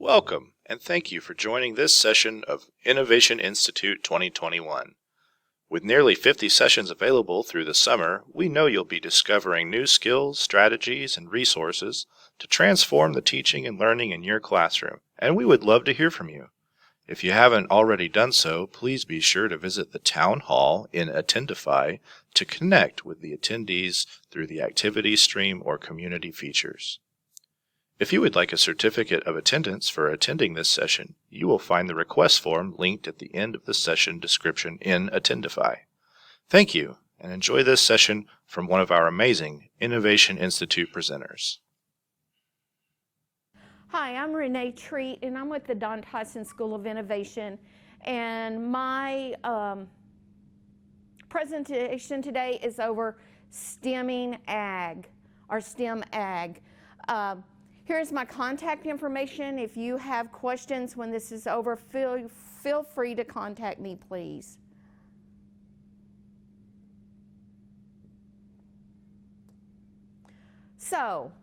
Welcome, and thank you for joining this session of Innovation Institute 2021. With nearly 50 sessions available through the summer, we know you'll be discovering new skills, strategies, and resources to transform the teaching and learning in your classroom, and we would love to hear from you. If you haven't already done so, please be sure to visit the Town Hall in Attendify to connect with the attendees through the activity stream or community features. If you would like a certificate of attendance for attending this session, you will find the request form linked at the end of the session description in Attendify. Thank you, and enjoy this session from one of our amazing Innovation Institute presenters. Hi, I'm Renay Treat, and I'm with the Don Tyson School of Innovation. And my presentation today is over STEMAg, or STEMAg. Here's my contact information. If you have questions when this is over, feel free to contact me, please. So,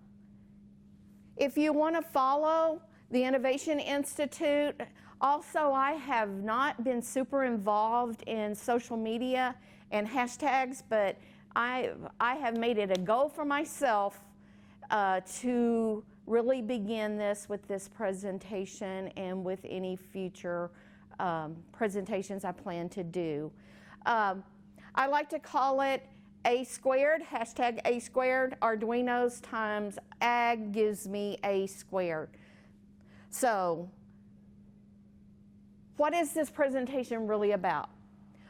if you want to follow the Innovation Institute, also I have not been super involved in social media and hashtags, but I have made it a goal for myself to really begin this with this presentation and with any future presentations I plan to do. I like to call it A squared, hashtag A squared, Arduinos times ag gives me A squared. So, what is this presentation really about?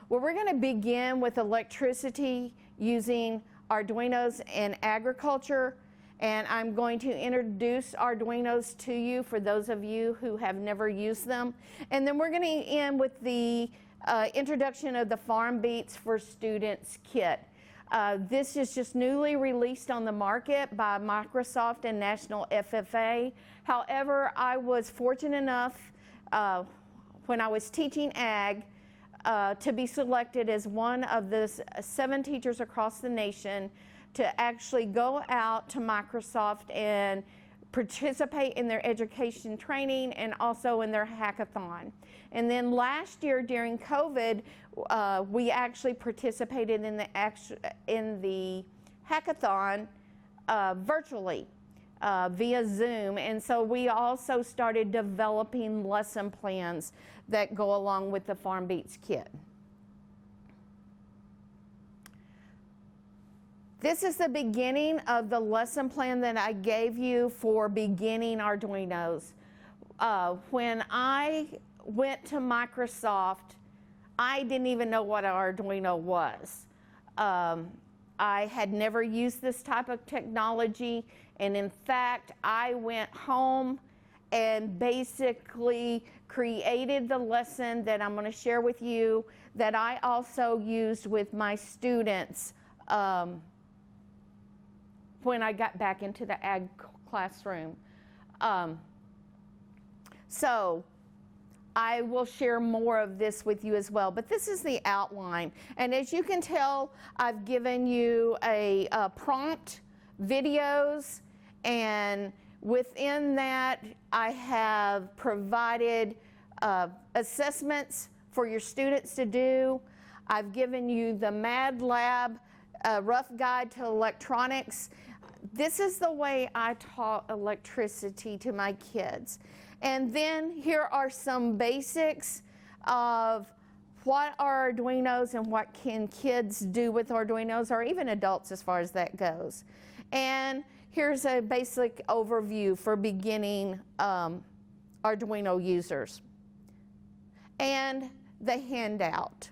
Well, we're going to begin with electricity using Arduinos in agriculture, and I'm going to introduce Arduinos to you for those of you who have never used them. And then we're going to end with the introduction of the Farm Beats for Students kit. This is just newly released on the market by Microsoft and National FFA. However, I was fortunate enough when I was teaching ag to be selected as one of the 7 teachers across the nation to actually go out to Microsoft and participate in their education training and also in their hackathon. And then last year during COVID, we actually participated in the hackathon virtually via Zoom. And so we also started developing lesson plans that go along with the Farm Beats kit. This is the beginning of the lesson plan that I gave you for beginning Arduinos. When I went to Microsoft, I didn't even know what an Arduino was. I had never used this type of technology, and in fact, I went home and basically created the lesson that I'm going to share with you that I also used with my students when I got back into the ag classroom. So I will share more of this with you as well, but this is the outline. And as you can tell, I've given you a prompt, videos, and within that, I have provided assessments for your students to do. I've given you the Mad Lab rough guide to electronics. This is the way I taught electricity to my kids. And then here are some basics of what are Arduinos and what can kids do with Arduinos, or even adults as far as that goes. And here's a basic overview for beginning Arduino users. And the handout.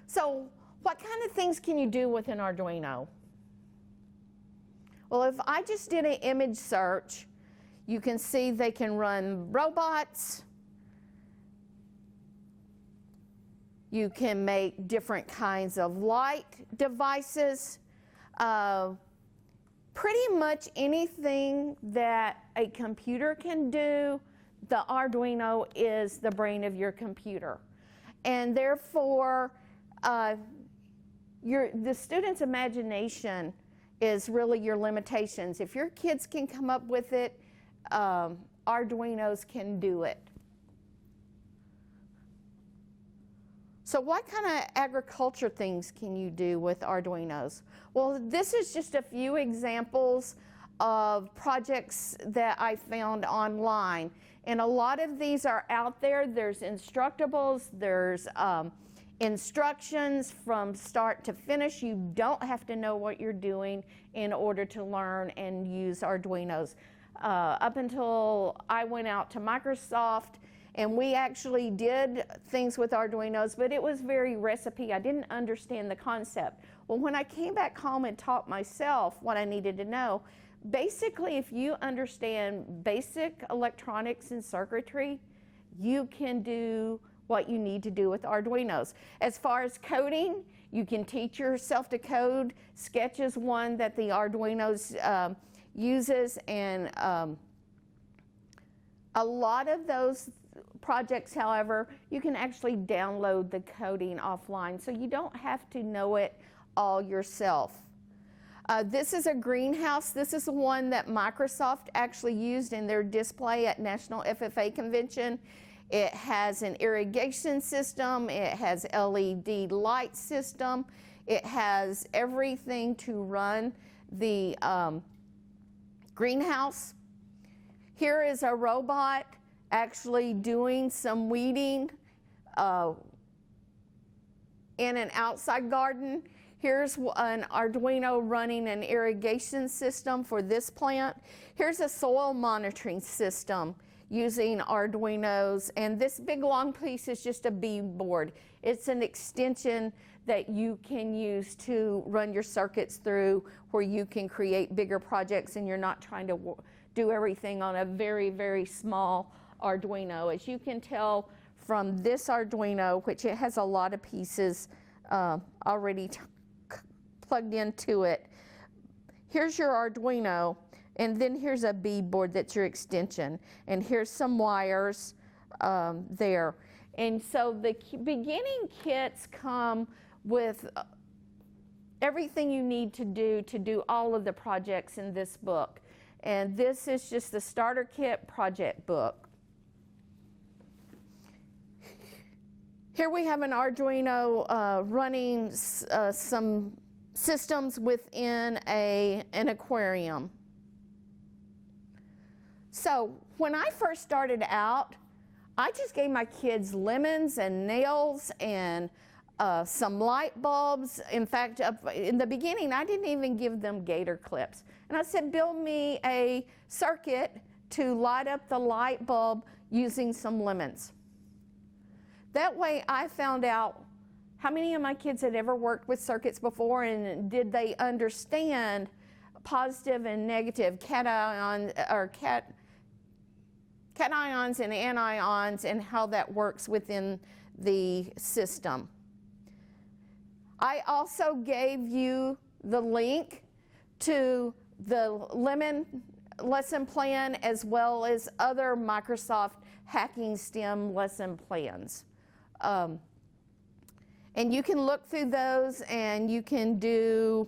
So, what kind of things can you do with an Arduino? Well, if I just did an image search, you can see they can run robots. You can make different kinds of light devices. Pretty much anything that a computer can do, the Arduino is the brain of your computer. And therefore, the student's imagination is really your limitations. If your kids can come up with it, Arduinos can do it. So what kind of agriculture things can you do with Arduinos? Well, this is just a few examples of projects that I found online. And a lot of these are out there. There's instructables, there's instructions from start to finish. You don't have to know what you're doing in order to learn and use Arduinos. Up until I went out to Microsoft, and we actually did things with Arduinos, but it was very recipe. I didn't understand the concept. Well, when I came back home and taught myself what I needed to know, basically, if you understand basic electronics and circuitry, you can do what you need to do with Arduinos. As far as coding, you can teach yourself to code. Sketch is one that the Arduinos uses, and a lot of those projects, however, you can actually download the coding offline, so you don't have to know it all yourself. This is a greenhouse. This is the one that Microsoft actually used in their display at National FFA Convention. It has an irrigation system. It has LED light system. It has everything to run the greenhouse. Here is a robot actually doing some weeding in an outside garden. Here's an Arduino running an irrigation system for this plant. Here's a soil monitoring system using Arduinos, and this big long piece is just a beadboard. It's an extension that you can use to run your circuits through, where you can create bigger projects and you're not trying to do everything on a very, very small Arduino. As you can tell from this Arduino, which it has a lot of pieces already plugged into it. Here's your Arduino, and then here's a beadboard that's your extension, and here's some wires there. And so the beginning kits come with everything you need to do all of the projects in this book. And this is just the starter kit project book. Here we have an Arduino running some systems within an aquarium. So when I first started out, I just gave my kids lemons and nails and some light bulbs. In fact, in the beginning, I didn't even give them gator clips. And I said, build me a circuit to light up the light bulb using some lemons. That way I found out how many of my kids had ever worked with circuits before, and did they understand positive and negative cations and anions, and how that works within the system. I also gave you the link to the Lemon lesson plan, as well as other Microsoft Hacking STEM lesson plans. And you can look through those, and you can do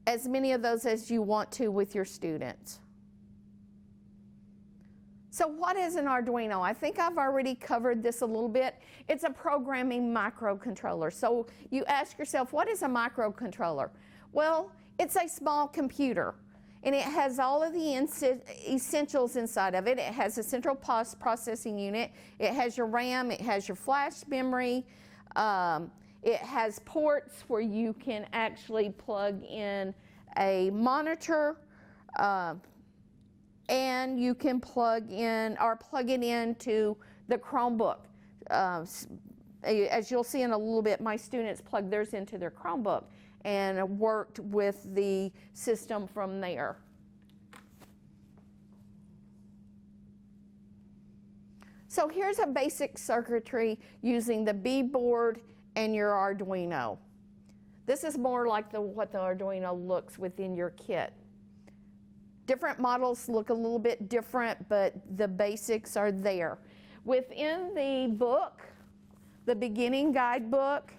as many of those as you want to with your students. So what is an Arduino? I think I've already covered this a little bit. It's a programming microcontroller. So you ask yourself, what is a microcontroller? Well, it's a small computer, and it has all of the essentials inside of it. It has a central processing unit. It has your RAM. It has your flash memory. It has ports where you can actually plug in a monitor, and you can plug it into the Chromebook. As you'll see in a little bit, my students plug theirs into their Chromebook and worked with the system from there. So here's a basic circuitry using the beadboard and your Arduino. This is more like what the Arduino looks within your kit. Different models look a little bit different, but the basics are there. Within the book, the beginning guidebook,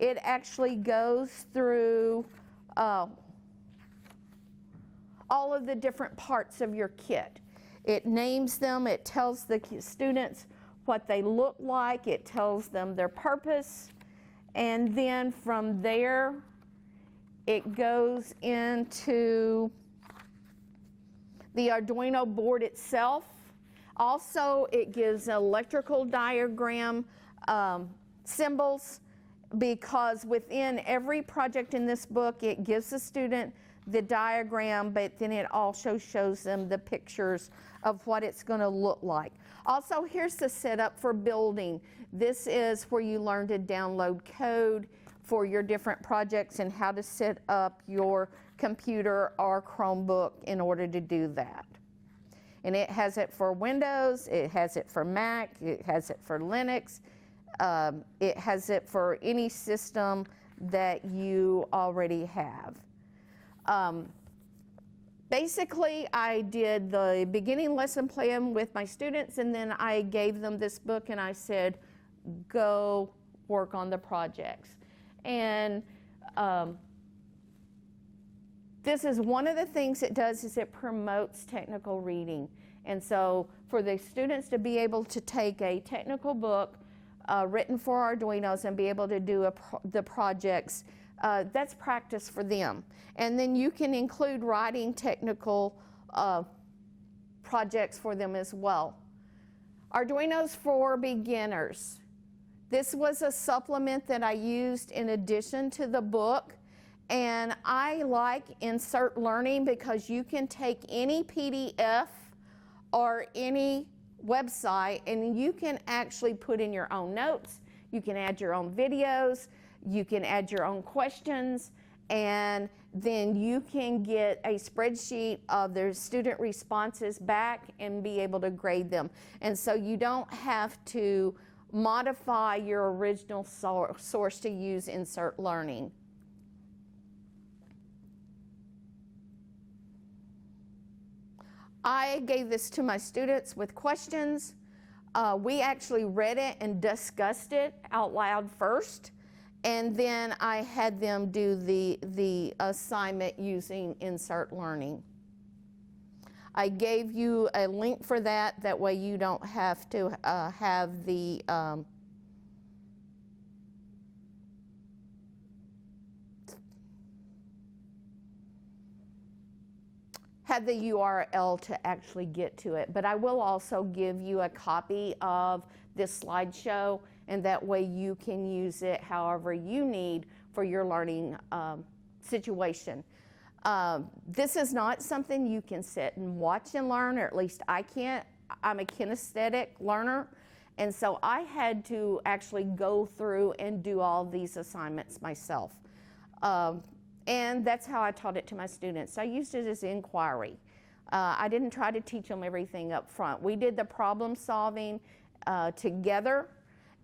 it actually goes through all of the different parts of your kit. It names them, it tells the students what they look like, it tells them their purpose, and then from there it goes into the Arduino board itself. Also, it gives electrical diagram symbols, because within every project in this book, it gives the student the diagram, but then it also shows them the pictures of what it's going to look like. Also, here's the setup for building. This is where you learn to download code for your different projects and how to set up your computer or Chromebook in order to do that. And it has it for Windows, it has it for Mac, it has it for Linux, it has it for any system that you already have. Basically, I did the beginning lesson plan with my students, and then I gave them this book and I said, go work on the projects. And this is one of the things it does, is it promotes technical reading. And so for the students to be able to take a technical book written for Arduinos and be able to do the projects, that's practice for them. And then you can include writing technical projects for them as well. Arduinos for Beginners. This was a supplement that I used in addition to the book. And I like Insert Learning because you can take any PDF or any website and you can actually put in your own notes. You can add your own videos. You can add your own questions. And then you can get a spreadsheet of their student responses back and be able to grade them. And so you don't have to modify your original source to use Insert Learning. I gave this to my students with questions. We actually read it and discussed it out loud first, and then I had them do the assignment using Insert Learning. I gave you a link for that, that way you don't have to have the URL to actually get to it. But I will also give you a copy of this slideshow, and that way you can use it however you need for your learning situation. This is not something you can sit and watch and learn, or at least I can't. I'm a kinesthetic learner, and so I had to actually go through and do all these assignments myself. And that's how I taught it to my students. I used it as inquiry. I didn't try to teach them everything up front. We did the problem solving together,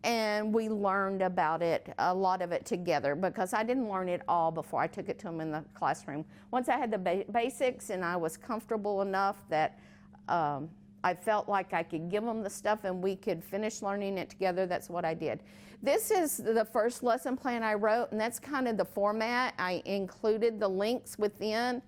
and we learned about it, a lot of it together, because I didn't learn it all before I took it to them in the classroom. Once I had the basics and I was comfortable enough that I felt like I could give them the stuff and we could finish learning it together, that's what I did. This is the first lesson plan I wrote, and that's kind of the format. I included the links within.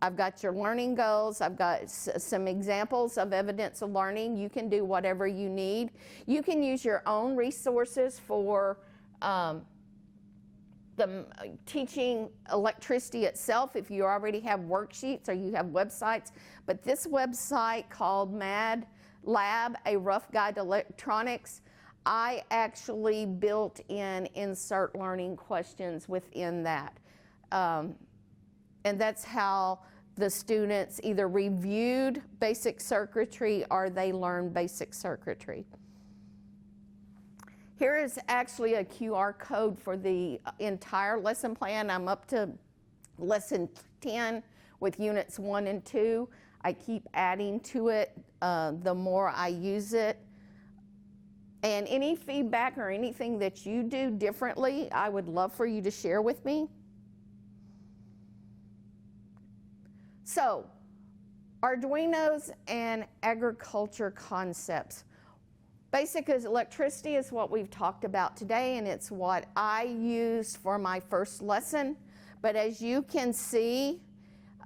I've got your learning goals. I've got some examples of evidence of learning. You can do whatever you need. You can use your own resources for teaching electricity itself if you already have worksheets or you have websites. But this website called Mad Lab, A Rough Guide to Electronics, I actually built in Insert Learning questions within that. And that's how the students either reviewed basic circuitry or they learned basic circuitry. Here is actually a QR code for the entire lesson plan. I'm up to lesson 10 with units 1 and 2. I keep adding to it the more I use it. And any feedback or anything that you do differently, I would love for you to share with me. So, Arduinos and agriculture concepts. Basic as electricity is what we've talked about today, and it's what I used for my first lesson. But as you can see,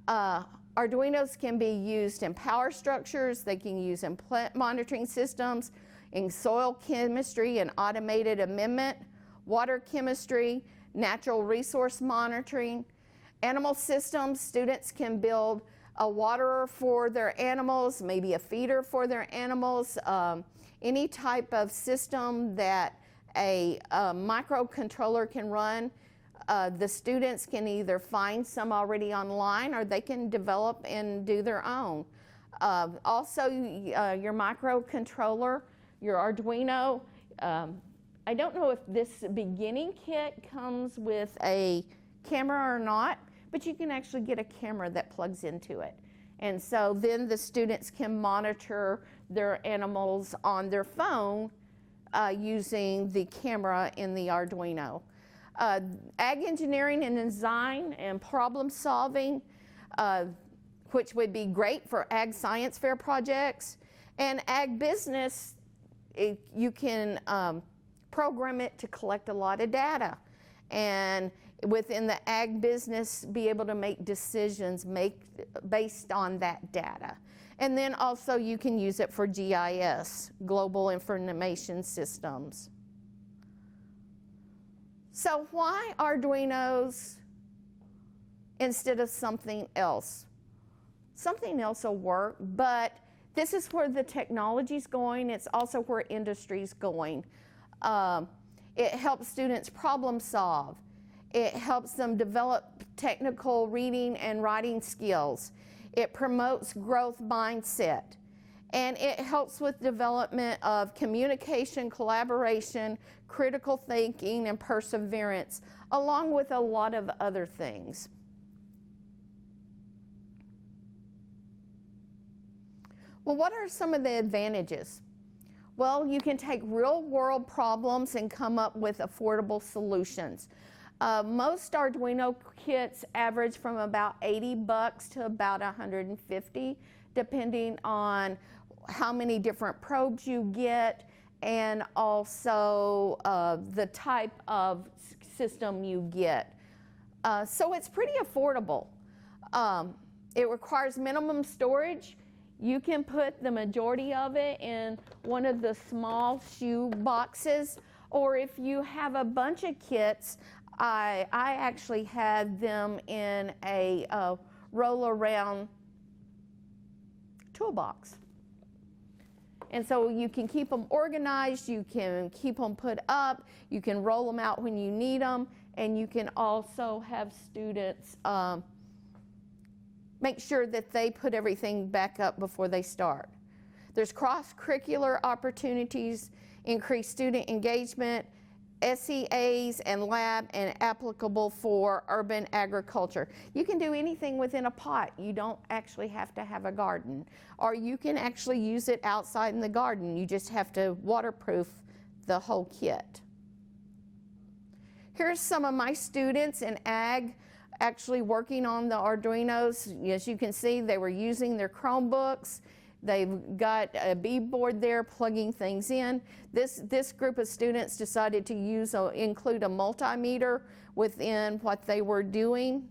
Arduinos can be used in power structures, they can use in plant monitoring systems, in soil chemistry and automated amendment, water chemistry, natural resource monitoring, animal systems. Students can build a waterer for their animals, maybe a feeder for their animals, any type of system that a microcontroller can run. The students can either find some already online or they can develop and do their own. Also, your microcontroller, your Arduino, I don't know if this beginning kit comes with a camera or not, but you can actually get a camera that plugs into it. And so then the students can monitor their animals on their phone using the camera in the Arduino. Ag engineering and design and problem solving, which would be great for ag science fair projects. And ag business, you can program it to collect a lot of data. And within the ag business, be able to make decisions based on that data. And then also you can use it for GIS, Global Information Systems. So why Arduinos instead of something else? Something else will work, but this is where the technology's going. It's also where industry's going. It helps students problem solve. It helps them develop technical reading and writing skills. It promotes growth mindset. And it helps with development of communication, collaboration, critical thinking, and perseverance, along with a lot of other things. Well, what are some of the advantages? Well, you can take real-world problems and come up with affordable solutions. Most Arduino kits average from about $80 to about $150, depending on how many different probes you get and also the type of system you get. So it's pretty affordable. It requires minimum storage. You can put the majority of it in one of the small shoe boxes, or if you have a bunch of kits, I actually had them in a roll-around toolbox. And so you can keep them organized, you can keep them put up, you can roll them out when you need them, and you can also have students make sure that they put everything back up before they start. There's cross-curricular opportunities, increased student engagement, SEAs and lab, and applicable for urban agriculture. You can do anything within a pot. You don't actually have to have a garden. Or you can actually use it outside in the garden. You just have to waterproof the whole kit. Here's some of my students in ag actually working on the Arduinos. As you can see, they were using their Chromebooks. They've got a beadboard there plugging things in. This group of students decided to include a multimeter within what they were doing.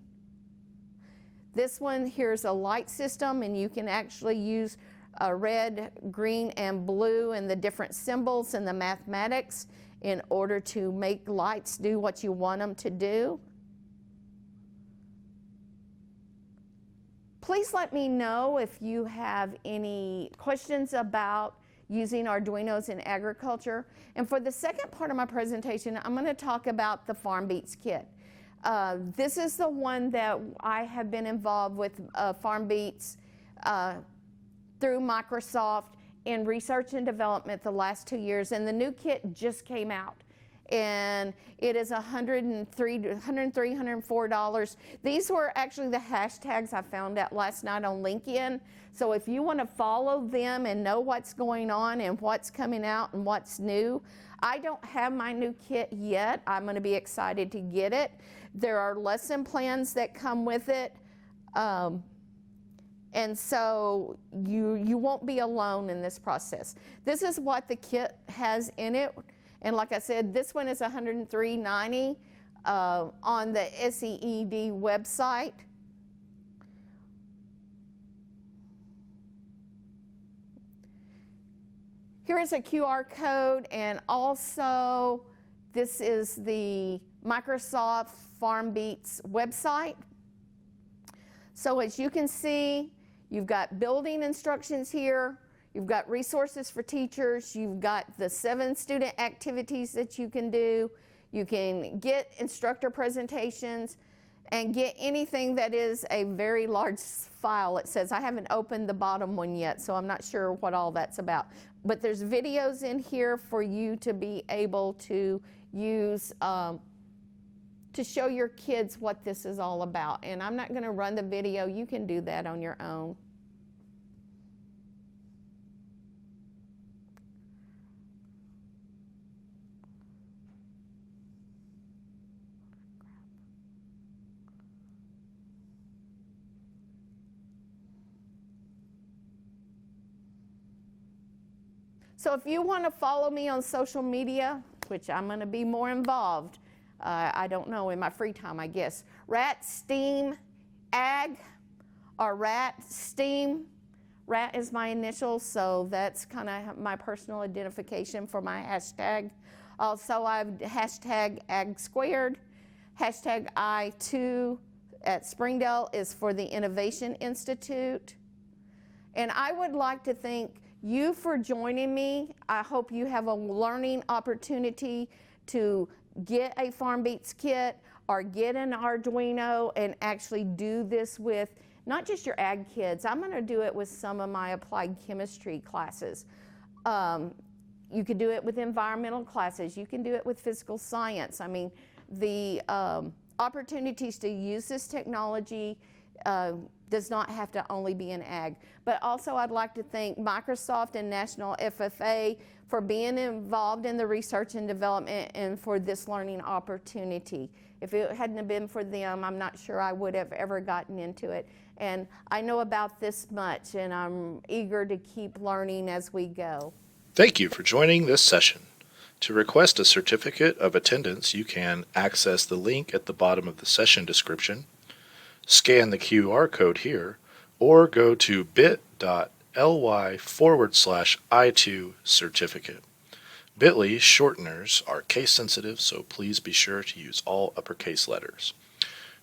This one, here's a light system, and you can actually use red, green, and blue and the different symbols and the mathematics in order to make lights do what you want them to do. Please let me know if you have any questions about using Arduinos in agriculture. And for the second part of my presentation, I'm going to talk about the FarmBeats kit. This is the one that I have been involved with FarmBeats through Microsoft in research and development the last 2 years, and the new kit just came out. And it is $103, $104. These were actually the hashtags I found out last night on LinkedIn. So if you want to follow them and know what's going on and what's coming out and what's new, I don't have my new kit yet. I'm going to be excited to get it. There are lesson plans that come with it. And so you won't be alone in this process. This is what the kit has in it. And like I said, this one is $103.90. on the SEED website. Here is a QR code, and also this is the Microsoft FarmBeats website. So as you can see, you've got building instructions here, you've got resources for teachers, you've got the 7 student activities that you can do, you can get instructor presentations, and get anything that is a very large file. It says, I haven't opened the bottom one yet, so I'm not sure what all that's about. But there's videos in here for you to be able to use to show your kids what this is all about. And I'm not going to run the video. You can do that on your own. So if you want to follow me on social media, which I'm going to be more involved, I don't know, in my free time, I guess. Rat STEAM Ag, or Rat STEAM. Rat is my initials, so that's kind of my personal identification for my hashtag. Also, I've hashtag Ag Squared. Hashtag I2 at Springdale is for the Innovation Institute. And I would like to thank you for joining me. I hope you have a learning opportunity to get a FarmBeats kit or get an Arduino and actually do this with not just your ag kids. I'm going to do it with some of my applied chemistry classes. You could do it with environmental classes. You can do it with physical science. I mean, the opportunities to use this technology does not have to only be in ag. But also I'd like to thank Microsoft and National FFA for being involved in the research and development and for this learning opportunity. If it hadn't been for them, I'm not sure I would have ever gotten into it. And I know about this much, and I'm eager to keep learning as we go. Thank you for joining this session. To request a certificate of attendance, you can access the link at the bottom of the session description, scan the QR code here, or go to bit.ly/I2 certificate. Bit.ly shorteners are case sensitive, so please be sure to use all uppercase letters.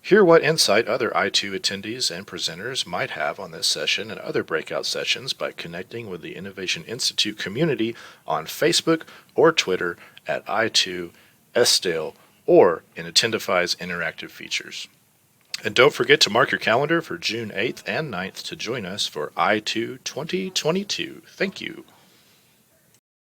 Hear what insight other I2 attendees and presenters might have on this session and other breakout sessions by connecting with the Innovation Institute community on Facebook or Twitter at I2 STEMAg or in Attendify's interactive features. And don't forget to mark your calendar for June 8th and 9th to join us for I2 2022. Thank you.